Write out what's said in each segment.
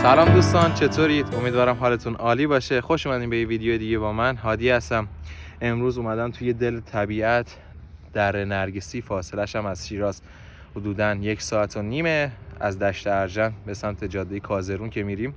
سلام دوستان، چطورید؟ امیدوارم حالتون عالی باشه. خوش اومدین به یه ویدیو دیگه. با من هادی هستم. امروز اومدم توی دل طبیعت در نرگسی، فاصلش هم از شیراز حدوداً 1.5 ساعت از دشت ارجن به سمت جاده کازرون که میریم.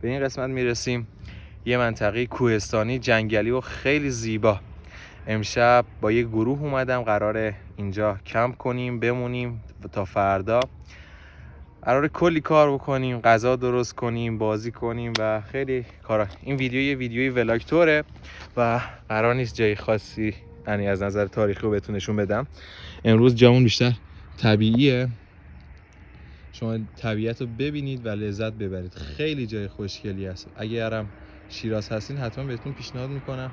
به این قسمت میرسیم، یه منطقه کوهستانی جنگلی و خیلی زیبا. امشب با یه گروه اومدم، قراره اینجا کمپ کنیم، بمونیم تا فردا. قراره کلی کار بکنیم، غذا درست کنیم، بازی کنیم و خیلی کارا. این ویدیو یه ویدیوی ولاگ توره و قرار نیست جای خاصی یعنی از نظر تاریخی رو بهتون نشون بدم. امروز جامون بیشتر طبیعیه، شما طبیعت رو ببینید و لذت ببرید. خیلی جای خوشگلی است. اگرم شیراز هستین حتما بهتون پیشنهاد میکنم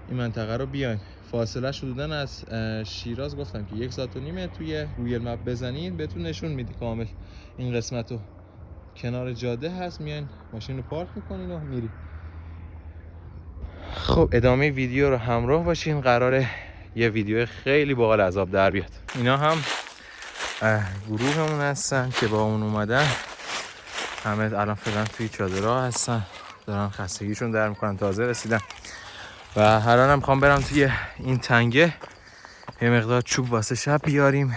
این منطقه رو بیاین. فاصله حدوداً از شیراز گفتم که 1.5 ساعت توی گوگل مپ بزنین بهتون نشون میده کامل. این قسمت رو کنار جاده هست، میاین ماشین رو پارک میکنین و میری. خب ادامه ویدیو رو همراه باشین، قراره یه ویدیو خیلی باحال از آب در بیاد. اینا هم گروهمون هستن که با اون اومدن. همه الان فعلا توی چادرها هستن، دارن خستگیشون در میکنن، تازه رسیدن و الانم میخوام برم توی این تنگه یه مقدار چوب واسه شب بیاریم،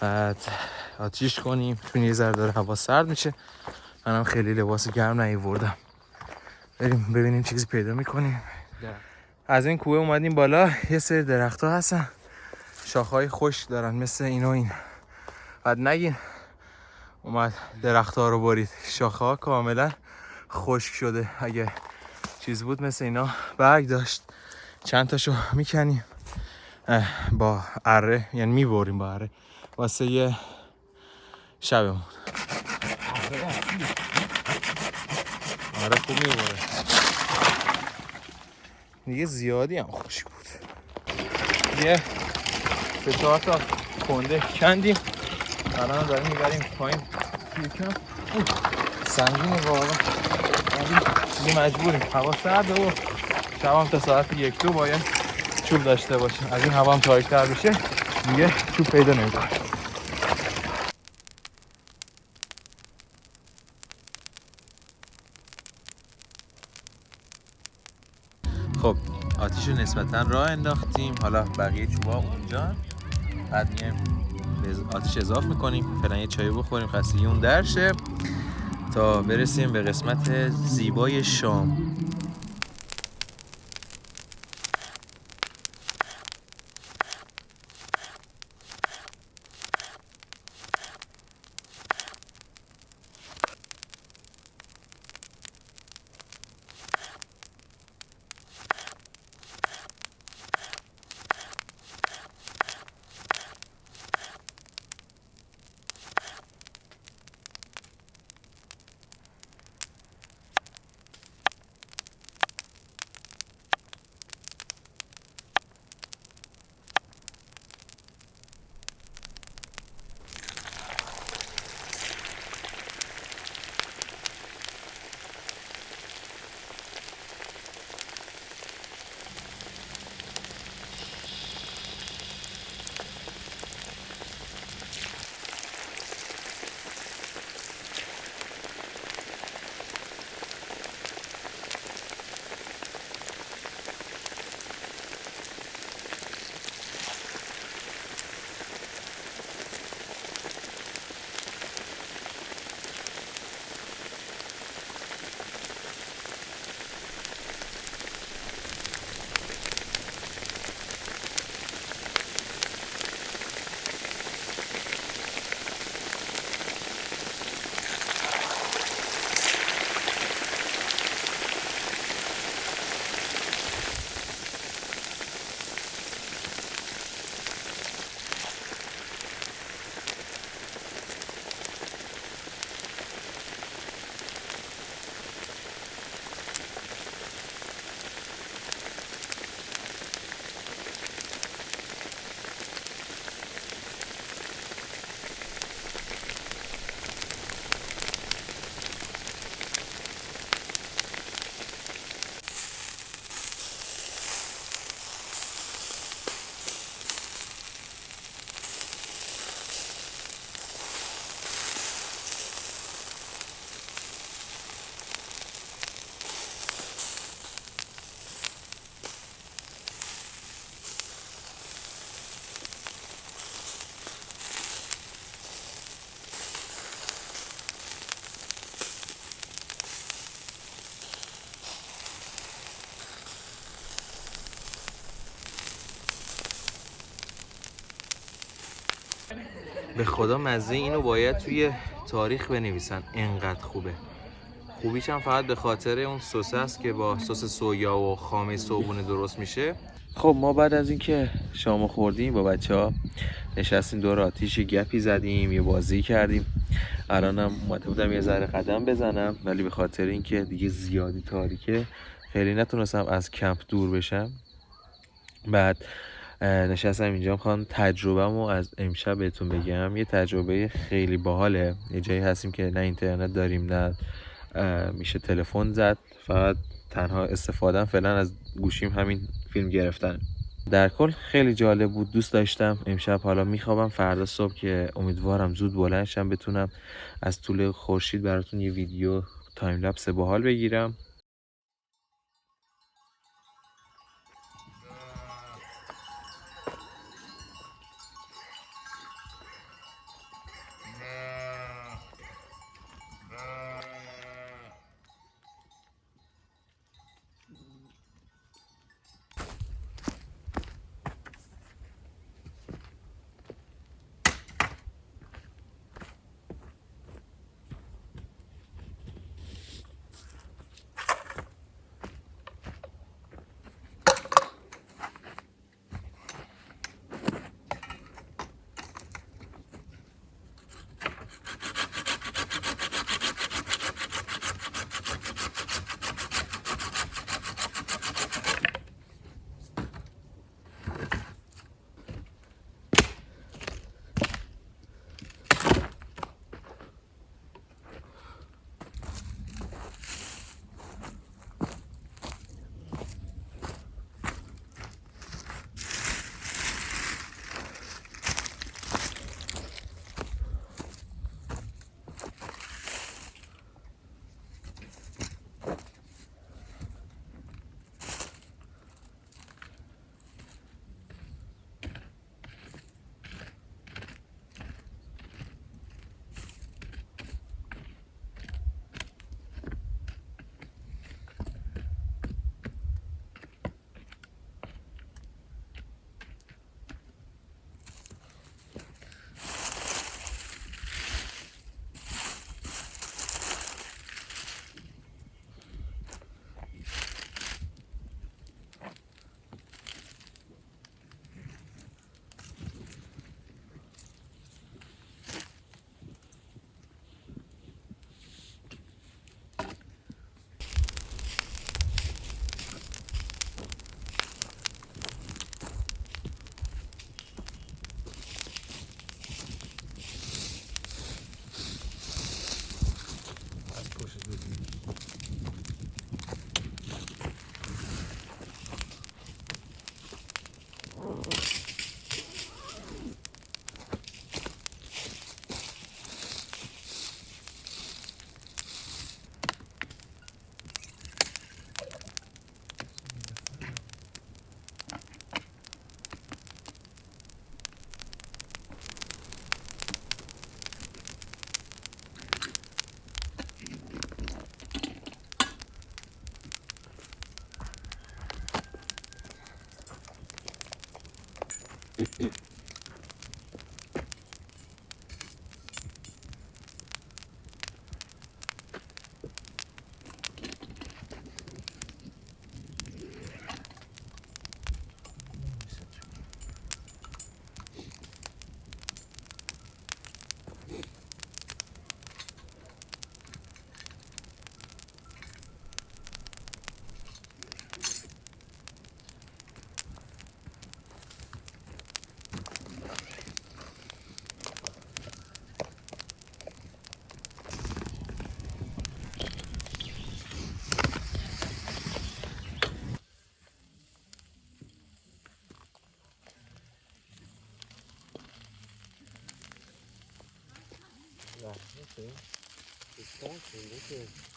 بعد آتیش کنیم، چون یه ذره داره هوا سرد میشه. منم خیلی لباس گرم نیاوردم. بریم ببینیم چیزی پیدا میکنیم. از این کوه اومدیم بالا، یه سری درخت ها هستن، شاخهای خشک دارن مثل این و این. بعد نگین اومد درخت ها رو برید، شاخه ها کاملا خشک شده. اگه چیز بود مثل اینا برگ داشت، چند تاشو میکنیم با اره، یعنی میبریم با اره واسه یه شبمون. آره خوب میبره دیگه. زیادی هم خوش بود. یه 3-4 تا کنده کندیم، الان داریم میبریم پایین. یکم سنگینه واقعا، ولی دیگه مجبوریم. هوا سرده و شب هم تا ساعت 1-2 باید چوب داشته باشیم. از این هوا هم تاریک‌تر بشه دیگه چوب پیدا نمی‌کنه. خب آتیشو نسبتا راه انداختیم، حالا بقیه چوبا اونجا. بعد میایم به آتیش اضافه میکنیم، فعلا یه چای بخوریم خستگی اون درشه تا برسیم به قسمت زیبای شام. به خدا مزه اینو باید توی تاریخ بنویسن، انقدر خوبه. خوبیش هم فقط به خاطر اون سسه است که با سس سویا و خامه صبحونه درست میشه. خب ما بعد از اینکه شامو خوردیم با بچه‌ها نشستیم دور آتیش، گپی زدیم، یه بازی کردیم. الانم اومده بودم یه ذره قدم بزنم، ولی به خاطر اینکه دیگه زیادی تاریکه خیلی نتونستم از کمپ دور بشم. بعد نشستم اینجا میخوام تجربه‌مو از امشب بهتون بگم. یه تجربه خیلی باحاله. یه جایی هستیم که نه اینترنت داریم، نه میشه تلفن زد، فقط تنها استفاده فعلا از گوشیم همین فیلم گرفتن. در کل خیلی جالب بود، دوست داشتم. امشب حالا میخوابم، فردا صبح که امیدوارم زود بلند شم بتونم از طول خورشید براتون یه ویدیو تایم لپس باحال بگیرم.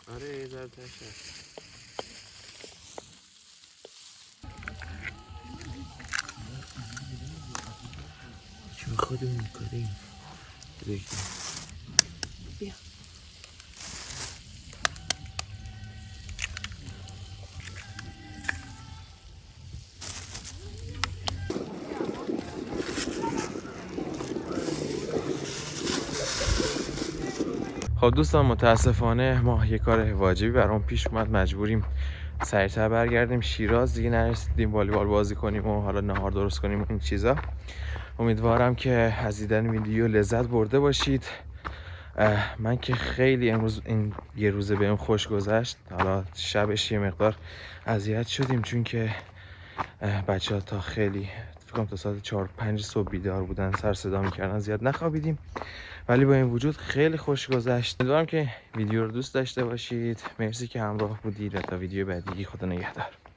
آره یه ذره تشه. چون خودمون کاریم بیا خب دوستان متاسفانه ما یه کار واجبی برام پیش اومد، مجبوریم سریعتر برگردیم شیراز. دیگه نرسیدیم والیبال بازی کنیم و حالا نهار درست کنیم و این چیزا. امیدوارم که از دیدن ویدیو لذت برده باشید. من که خیلی امروز این یه روزه بهم خوش گذشت. حالا شبش یه مقدار اذیت شدیم چون که بچه‌ها تا خیلی فکر کنم تا ساعت 4-5 صبح بیدار بودن، سر صدا می‌کردن، زیاد نخوابیدیم. ولی با این وجود خیلی خوش گذشت. امیدوارم که ویدیو رو دوست داشته باشید. مرسی که همراه بودید و تا ویدیو بعدی خدا نگهدار.